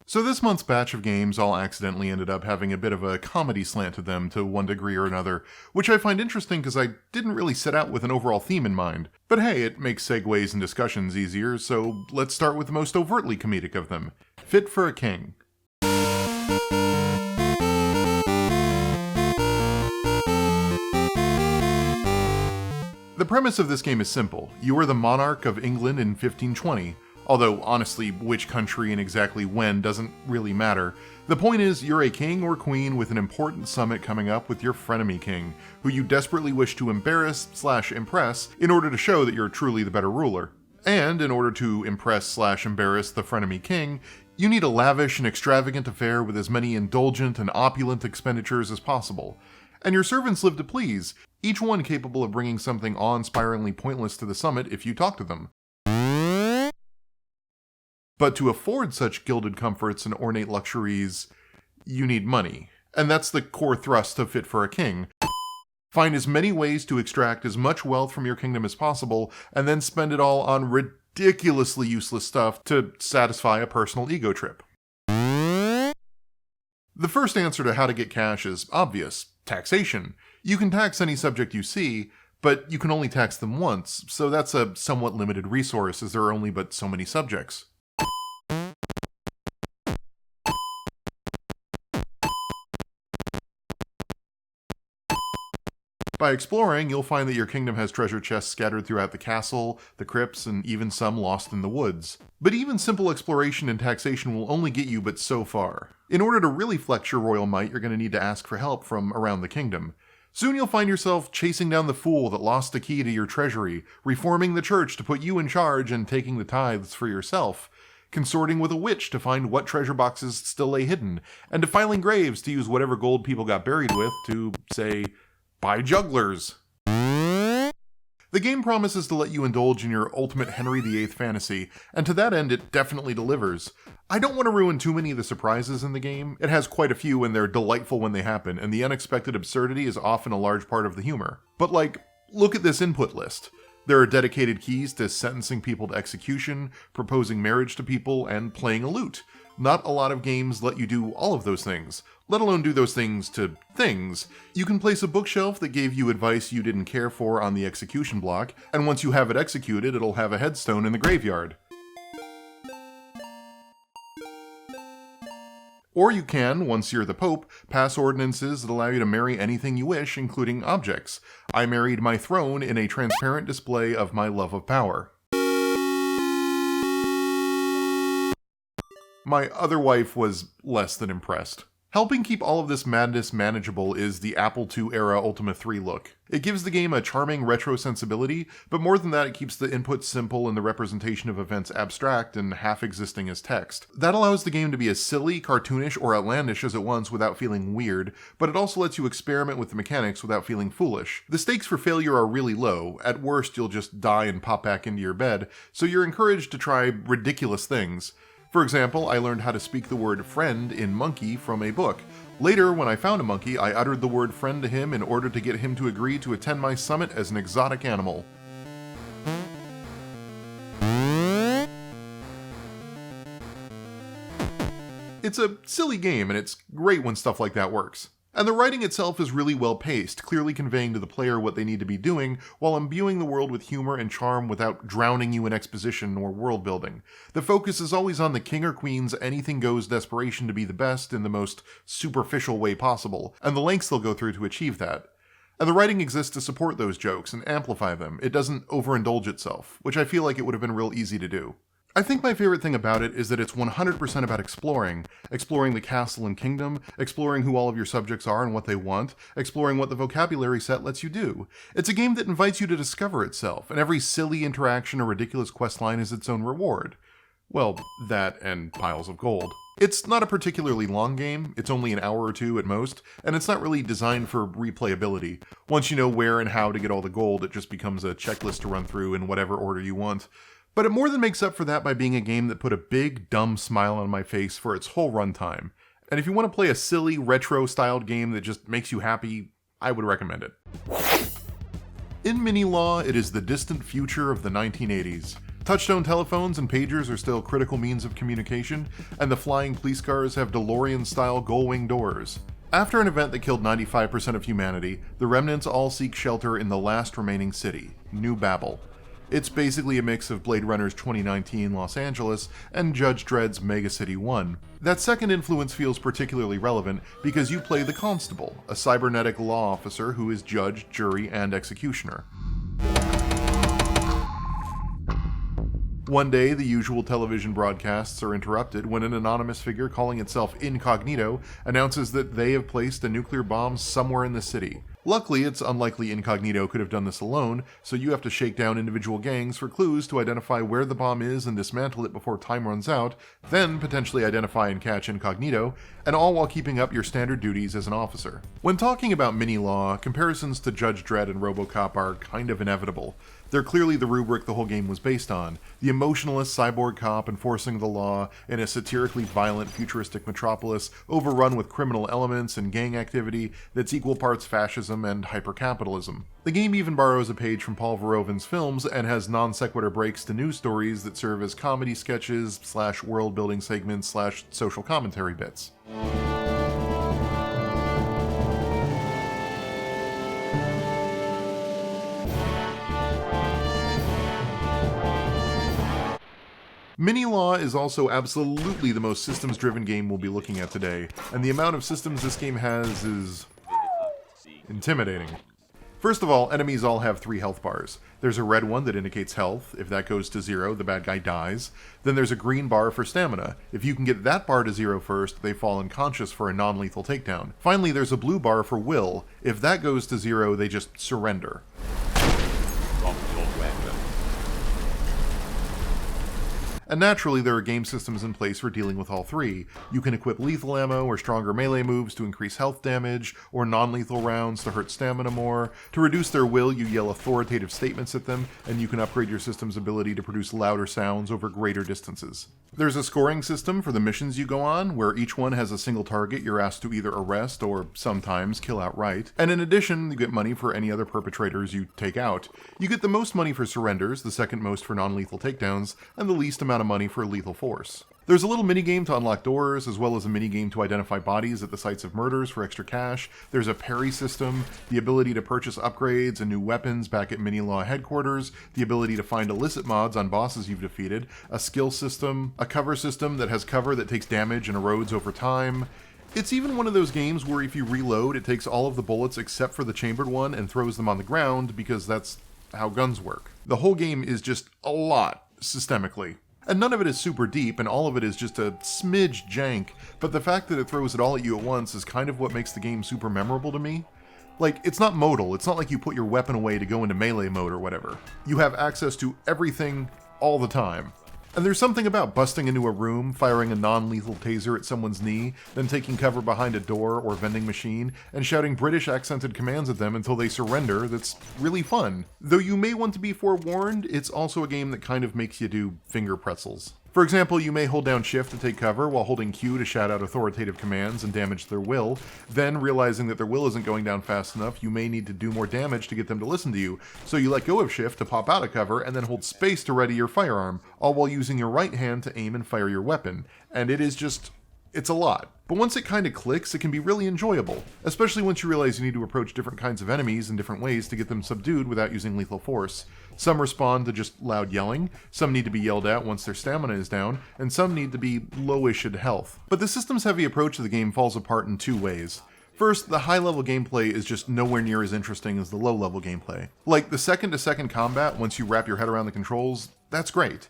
So this month's batch of games all accidentally ended up having a bit of a comedy slant to them to one degree or another, which I find interesting because I didn't really set out with an overall theme in mind. But hey, it makes segues and discussions easier, so let's start with the most overtly comedic of them, Fit for a King. The premise of this game is simple. You are the monarch of England in 1520. Although, honestly, which country and exactly when doesn't really matter. The point is, you're a king or queen with an important summit coming up with your frenemy king, who you desperately wish to embarrass/impress in order to show that you're truly the better ruler. And in order to impress/embarrass the frenemy king, you need a lavish and extravagant affair with as many indulgent and opulent expenditures as possible. And your servants live to please, each one capable of bringing something awe-inspiringly pointless to the summit if you talk to them. But to afford such gilded comforts and ornate luxuries, you need money. And that's the core thrust of Fit for a King. Find as many ways to extract as much wealth from your kingdom as possible, and then spend it all on ridiculously useless stuff to satisfy a personal ego trip. The first answer to how to get cash is obvious: taxation. You can tax any subject you see, but you can only tax them once, so that's a somewhat limited resource as there are only but so many subjects. By exploring, you'll find that your kingdom has treasure chests scattered throughout the castle, the crypts, and even some lost in the woods. But even simple exploration and taxation will only get you but so far. In order to really flex your royal might, you're going to need to ask for help from around the kingdom. Soon you'll find yourself chasing down the fool that lost the key to your treasury, reforming the church to put you in charge and taking the tithes for yourself, consorting with a witch to find what treasure boxes still lay hidden, and defiling graves to use whatever gold people got buried with to, say, buy jugglers. The game promises to let you indulge in your ultimate Henry VIII fantasy, and to that end it definitely delivers. I don't want to ruin too many of the surprises in the game. It has quite a few and they're delightful when they happen, and the unexpected absurdity is often a large part of the humor. But look at this input list. There are dedicated keys to sentencing people to execution, proposing marriage to people, and playing a lute. Not a lot of games let you do all of those things, let alone do those things to things. You can place a bookshelf that gave you advice you didn't care for on the execution block, and once you have it executed, it'll have a headstone in the graveyard. Or you can, once you're the Pope, pass ordinances that allow you to marry anything you wish, including objects. I married my throne in a transparent display of my love of power. My other wife was less than impressed. Helping keep all of this madness manageable is the Apple II era Ultima 3 look. It gives the game a charming retro sensibility, but more than that, it keeps the input simple and the representation of events abstract and half-existing as text. That allows the game to be as silly, cartoonish, or outlandish as it wants without feeling weird, but it also lets you experiment with the mechanics without feeling foolish. The stakes for failure are really low. At worst, you'll just die and pop back into your bed, so you're encouraged to try ridiculous things. For example, I learned how to speak the word friend in monkey from a book. Later, when I found a monkey, I uttered the word friend to him in order to get him to agree to attend my summit as an exotic animal. It's a silly game, and it's great when stuff like that works. And the writing itself is really well paced, clearly conveying to the player what they need to be doing, while imbuing the world with humor and charm without drowning you in exposition or world building. The focus is always on the king or queen's anything-goes desperation to be the best in the most superficial way possible, and the lengths they'll go through to achieve that. And the writing exists to support those jokes and amplify them. It doesn't overindulge itself, which I feel like it would have been real easy to do. I think my favorite thing about it is that it's 100% about exploring the castle and kingdom, exploring who all of your subjects are and what they want, exploring what the vocabulary set lets you do. It's a game that invites you to discover itself, and every silly interaction or ridiculous questline is its own reward. Well, that and piles of gold. It's not a particularly long game, it's only an hour or two at most, and it's not really designed for replayability. Once you know where and how to get all the gold, it just becomes a checklist to run through in whatever order you want. But it more than makes up for that by being a game that put a big, dumb smile on my face for its whole runtime. And if you want to play a silly, retro-styled game that just makes you happy, I would recommend it. In mini-law, it is the distant future of the 1980s. Touchtone telephones and pagers are still critical means of communication, and the flying police cars have DeLorean-style gull-wing doors. After an event that killed 95% of humanity, the remnants all seek shelter in the last remaining city, New Babel. It's basically a mix of Blade Runner's 2019 Los Angeles and Judge Dredd's Mega City 1. That second influence feels particularly relevant because you play the Constable, a cybernetic law officer who is judge, jury, and executioner. One day, the usual television broadcasts are interrupted when an anonymous figure calling itself Incognito announces that they have placed a nuclear bomb somewhere in the city. Luckily, it's unlikely Incognito could have done this alone, so you have to shake down individual gangs for clues to identify where the bomb is and dismantle it before time runs out, then potentially identify and catch Incognito, and all while keeping up your standard duties as an officer. When talking about mini-law, comparisons to Judge Dredd and Robocop are kind of inevitable. They're clearly the rubric the whole game was based on. The emotionless cyborg cop enforcing the law in a satirically violent futuristic metropolis overrun with criminal elements and gang activity that's equal parts fascism and hypercapitalism. The game even borrows a page from Paul Verhoeven's films and has non-sequitur breaks to news stories that serve as comedy sketches / world-building segments / social commentary bits. Mini-Law is also absolutely the most systems-driven game we'll be looking at today, and the amount of systems this game has is intimidating. First of all, enemies all have 3 health bars. There's a red one that indicates health. If that goes to 0, the bad guy dies. Then there's a green bar for stamina. If you can get that bar to 0 first, they fall unconscious for a non-lethal takedown. Finally, there's a blue bar for will. If that goes to 0, they just surrender. And naturally, there are game systems in place for dealing with all 3. You can equip lethal ammo or stronger melee moves to increase health damage, or non-lethal rounds to hurt stamina more. To reduce their will, you yell authoritative statements at them, and you can upgrade your system's ability to produce louder sounds over greater distances. There's a scoring system for the missions you go on, where each one has a single target you're asked to either arrest or sometimes kill outright. And in addition, you get money for any other perpetrators you take out. You get the most money for surrenders, the second most for non-lethal takedowns, and the least amount of money for lethal force. There's a little minigame to unlock doors, as well as a minigame to identify bodies at the sites of murders for extra cash. There's a parry system, the ability to purchase upgrades and new weapons back at Mini-Law headquarters, the ability to find illicit mods on bosses you've defeated, a skill system, a cover system that has cover that takes damage and erodes over time. It's even one of those games where if you reload, it takes all of the bullets except for the chambered one and throws them on the ground, because that's how guns work. The whole game is just a lot, systemically. And none of it is super deep, and all of it is just a smidge jank, but the fact that it throws it all at you at once is kind of what makes the game super memorable to me. Like, it's not modal, it's not like you put your weapon away to go into melee mode or whatever. You have access to everything all the time. And there's something about busting into a room, firing a non-lethal taser at someone's knee, then taking cover behind a door or vending machine, and shouting British accented commands at them until they surrender that's really fun. Though you may want to be forewarned, it's also a game that kind of makes you do finger pretzels. For example, you may hold down shift to take cover while holding Q to shout out authoritative commands and damage their will. Then, realizing that their will isn't going down fast enough, you may need to do more damage to get them to listen to you. So you let go of shift to pop out of cover and then hold space to ready your firearm, all while using your right hand to aim and fire your weapon. And it is just... it's a lot. But once it kind of clicks, it can be really enjoyable, especially once you realize you need to approach different kinds of enemies in different ways to get them subdued without using lethal force. Some respond to just loud yelling, some need to be yelled at once their stamina is down, and some need to be lowish in health. But the systems-heavy approach to the game falls apart in 2 ways. First, the high-level gameplay is just nowhere near as interesting as the low-level gameplay. Like, the second-to-second combat, once you wrap your head around the controls, that's great.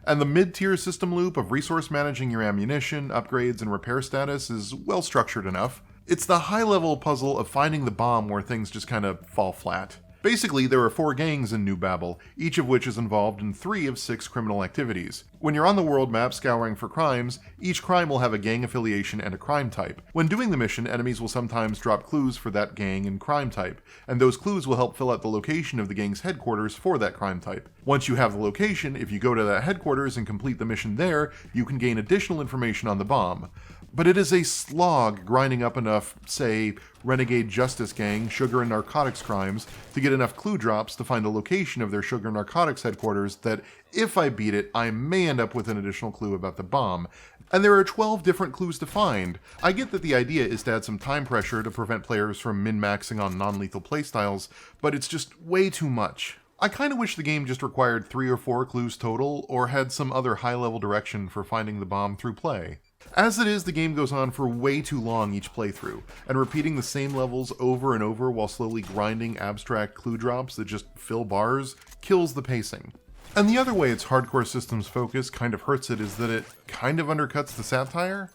And the mid-tier system loop of resource managing your ammunition, upgrades, and repair status is well structured enough. It's the high-level puzzle of finding the bomb where things just kind of fall flat. Basically, there are 4 gangs in New Babel, each of which is involved in 3 of 6 criminal activities. When you're on the world map scouring for crimes, each crime will have a gang affiliation and a crime type. When doing the mission, enemies will sometimes drop clues for that gang and crime type, and those clues will help fill out the location of the gang's headquarters for that crime type. Once you have the location, if you go to that headquarters and complete the mission there, you can gain additional information on the bomb. but it is a slog grinding up enough, say, renegade justice gang, sugar and narcotics crimes to get enough clue drops to find the location of their sugar and narcotics headquarters that, if I beat it, I may end up with an additional clue about the bomb. And there are 12 different clues to find. I get that the idea is to add some time pressure to prevent players from min-maxing on non-lethal playstyles, but it's just way too much. I kinda wish the game just required 3 or 4 clues total, or had some other high-level direction for finding the bomb through play. As it is, the game goes on for way too long each playthrough, and repeating the same levels over and over while slowly grinding abstract clue drops that just fill bars kills the pacing. And the other way its hardcore systems focus kind of hurts it is that it kind of undercuts the satire.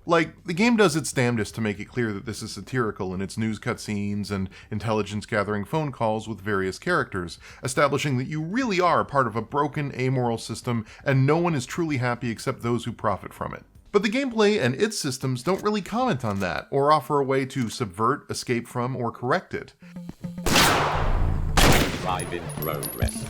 Like, the game does its damnedest to make it clear that this is satirical in its news cutscenes and intelligence-gathering phone calls with various characters, establishing that you really are part of a broken, amoral system and no one is truly happy except those who profit from it. But the gameplay and its systems don't really comment on that, or offer a way to subvert, escape from, or correct it. Drive in progress.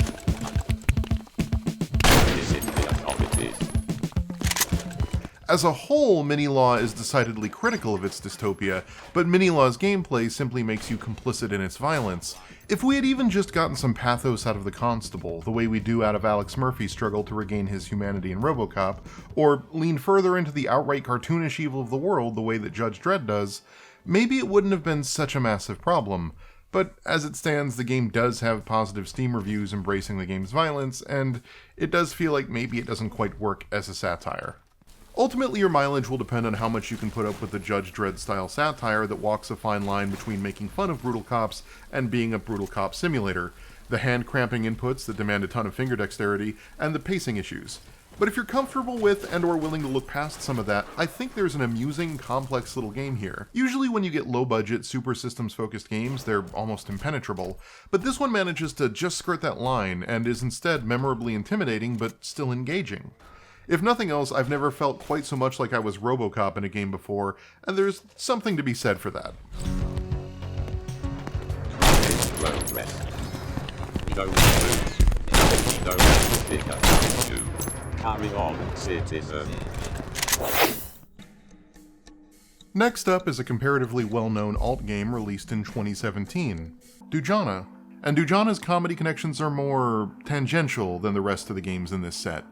As a whole, Mini-Law is decidedly critical of its dystopia, but Mini-Law's gameplay simply makes you complicit in its violence. If we had even just gotten some pathos out of the Constable, the way we do out of Alex Murphy's struggle to regain his humanity in Robocop, or lean further into the outright cartoonish evil of the world the way that Judge Dredd does, maybe it wouldn't have been such a massive problem. But as it stands, the game does have positive Steam reviews embracing the game's violence, and it does feel like maybe it doesn't quite work as a satire. Ultimately, your mileage will depend on how much you can put up with the Judge Dredd-style satire that walks a fine line between making fun of brutal cops and being a brutal cop simulator, the hand-cramping inputs that demand a ton of finger dexterity, and the pacing issues. But if you're comfortable with and/or willing to look past some of that, I think there's an amusing, complex little game here. Usually when you get low-budget, super systems-focused games, they're almost impenetrable, but this one manages to just skirt that line and is instead memorably intimidating but still engaging. If nothing else, I've never felt quite so much like I was Robocop in a game before, and there's something to be said for that. Carry on, citizen. Next up is a comparatively well-known alt game released in 2017, Dujana. And Dujana's comedy connections are more tangential than the rest of the games in this set.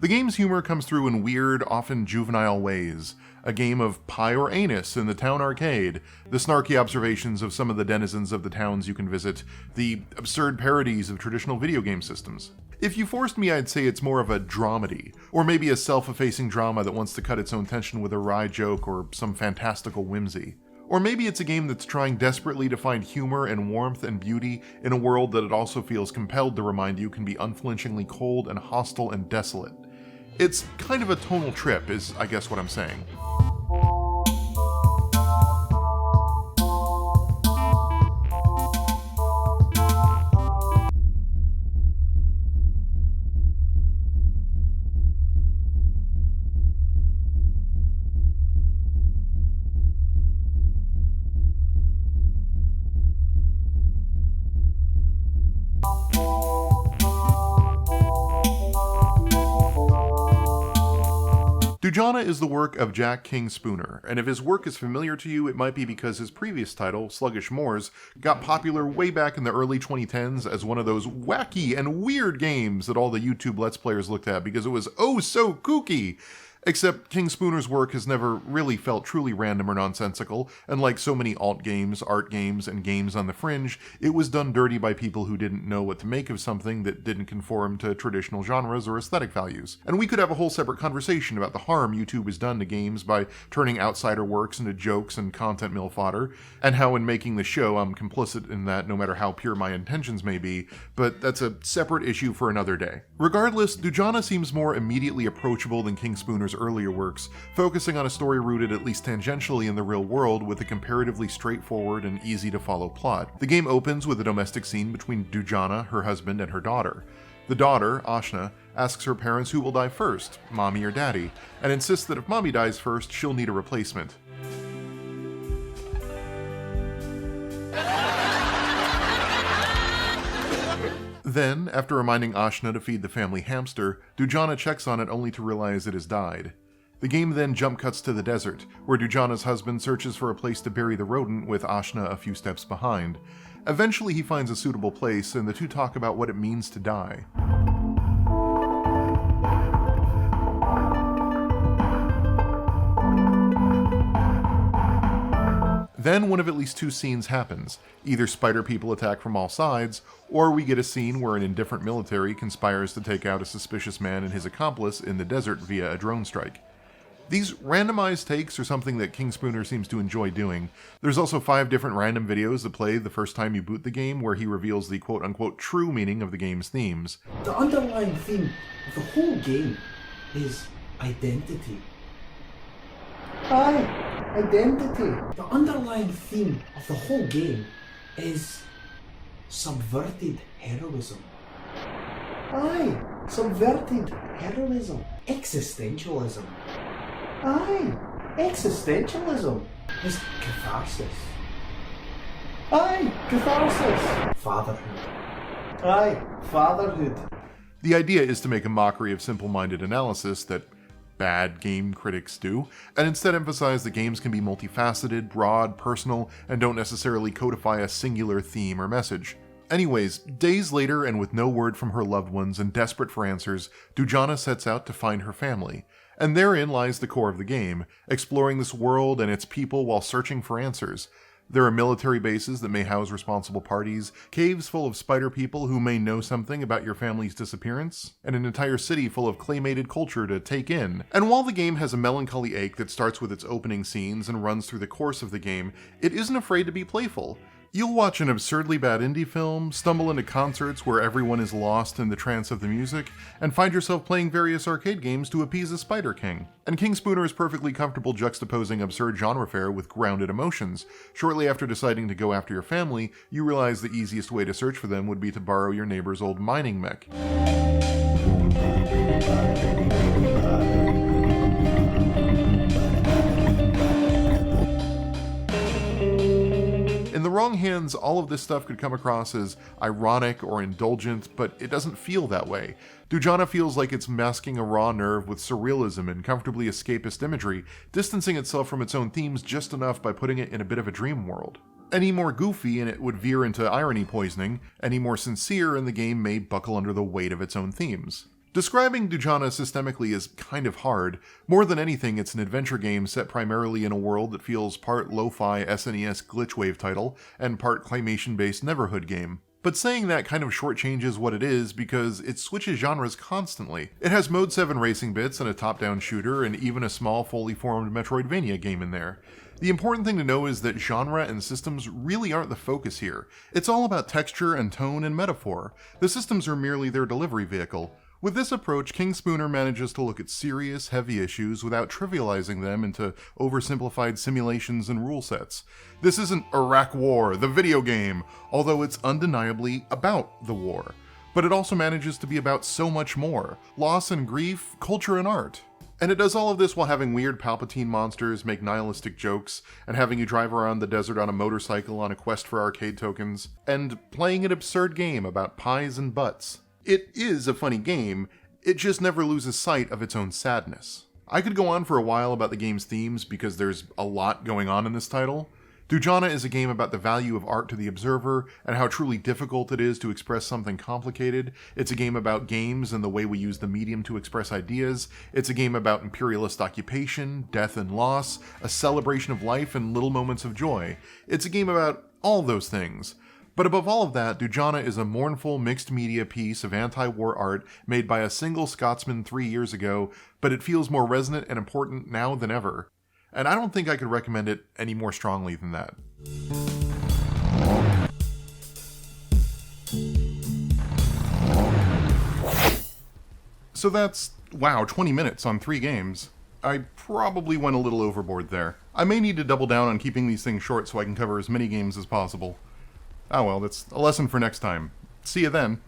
The game's humor comes through in weird, often juvenile ways. A game of pie or anus in the town arcade, the snarky observations of some of the denizens of the towns you can visit, the absurd parodies of traditional video game systems. If you forced me, I'd say it's more of a dramedy, or maybe a self-effacing drama that wants to cut its own tension with a wry joke or some fantastical whimsy. Or maybe it's a game that's trying desperately to find humor and warmth and beauty in a world that it also feels compelled to remind you can be unflinchingly cold and hostile and desolate. It's kind of a tonal trip, is I guess what I'm saying. Dujana is the work of Jack King Spooner, and if his work is familiar to you, it might be because his previous title, Sluggish Moors, got popular way back in the early 2010s as one of those wacky and weird games that all the YouTube Let's Players looked at because it was oh so kooky. Except King Spooner's work has never really felt truly random or nonsensical, and like so many alt games, art games, and games on the fringe, it was done dirty by people who didn't know what to make of something that didn't conform to traditional genres or aesthetic values. And we could have a whole separate conversation about the harm YouTube has done to games by turning outsider works into jokes and content mill fodder, and how in making the show I'm complicit in that no matter how pure my intentions may be, but that's a separate issue for another day. Regardless, Dujana seems more immediately approachable than King Spooner's earlier works, focusing on a story rooted at least tangentially in the real world with a comparatively straightforward and easy-to-follow plot. The game opens with a domestic scene between Dujana, her husband, and her daughter. The daughter, Ashna, asks her parents who will die first, mommy or daddy, and insists that if mommy dies first, she'll need a replacement. Then, after reminding Ashna to feed the family hamster, Dujana checks on it only to realize it has died. The game then jump cuts to the desert, where Dujana's husband searches for a place to bury the rodent with Ashna a few steps behind. Eventually he finds a suitable place, and the two talk about what it means to die. Then one of at least two scenes happens. Either spider people attack from all sides, or we get a scene where an indifferent military conspires to take out a suspicious man and his accomplice in the desert via a drone strike. These randomized takes are something that King Spooner seems to enjoy doing. There's also 5 different random videos that play the first time you boot the game where he reveals the quote-unquote true meaning of the game's themes. The underlying theme of the whole game is identity. Identity. The underlying theme of the whole game is subverted heroism. Subverted heroism. Existentialism. Existentialism is catharsis. Catharsis. Fatherhood. Fatherhood. The idea is to make a mockery of simple-minded analysis that bad game critics do, and instead emphasize that games can be multifaceted, broad, personal, and don't necessarily codify a singular theme or message. Anyways, days later and with no word from her loved ones and desperate for answers, Dujana sets out to find her family. And therein lies the core of the game, exploring this world and its people while searching for answers. There are military bases that may house responsible parties, caves full of spider people who may know something about your family's disappearance, and an entire city full of claymated culture to take in. And while the game has a melancholy ache that starts with its opening scenes and runs through the course of the game, it isn't afraid to be playful. You'll watch an absurdly bad indie film, stumble into concerts where everyone is lost in the trance of the music, and find yourself playing various arcade games to appease a Spider King. And King Spooner is perfectly comfortable juxtaposing absurd genre fare with grounded emotions. Shortly after deciding to go after your family, you realize the easiest way to search for them would be to borrow your neighbor's old mining mech. In the wrong hands, all of this stuff could come across as ironic or indulgent, but it doesn't feel that way. Dujana feels like it's masking a raw nerve with surrealism and comfortably escapist imagery, distancing itself from its own themes just enough by putting it in a bit of a dream world. Any more goofy and it would veer into irony poisoning, any more sincere and the game may buckle under the weight of its own themes. Describing Dujana systemically is kind of hard. More than anything, it's an adventure game set primarily in a world that feels part lo-fi SNES glitchwave title and part claymation-based Neverhood game. But saying that kind of shortchanges what it is because it switches genres constantly. It has Mode 7 racing bits and a top-down shooter and even a small fully formed Metroidvania game in there. The important thing to know is that genre and systems really aren't the focus here. It's all about texture and tone and metaphor. The systems are merely their delivery vehicle. With this approach, King Spooner manages to look at serious, heavy issues without trivializing them into oversimplified simulations and rule sets. This isn't Iraq War, the video game, although it's undeniably about the war. But it also manages to be about so much more: loss and grief, culture and art. And it does all of this while having weird Palpatine monsters make nihilistic jokes, and having you drive around the desert on a motorcycle on a quest for arcade tokens, and playing an absurd game about pies and butts. It is a funny game, it just never loses sight of its own sadness. I could go on for a while about the game's themes because there's a lot going on in this title. Dujana is a game about the value of art to the observer and how truly difficult it is to express something complicated. It's a game about games and the way we use the medium to express ideas. It's a game about imperialist occupation, death and loss, a celebration of life and little moments of joy. It's a game about all those things. But above all of that, Dujana is a mournful mixed media piece of anti-war art made by a single Scotsman 3 years ago, but it feels more resonant and important now than ever. And I don't think I could recommend it any more strongly than that. So that's, wow, 20 minutes on 3 games. I probably went a little overboard there. I may need to double down on keeping these things short so I can cover as many games as possible. Oh well, that's a lesson for next time. See you then.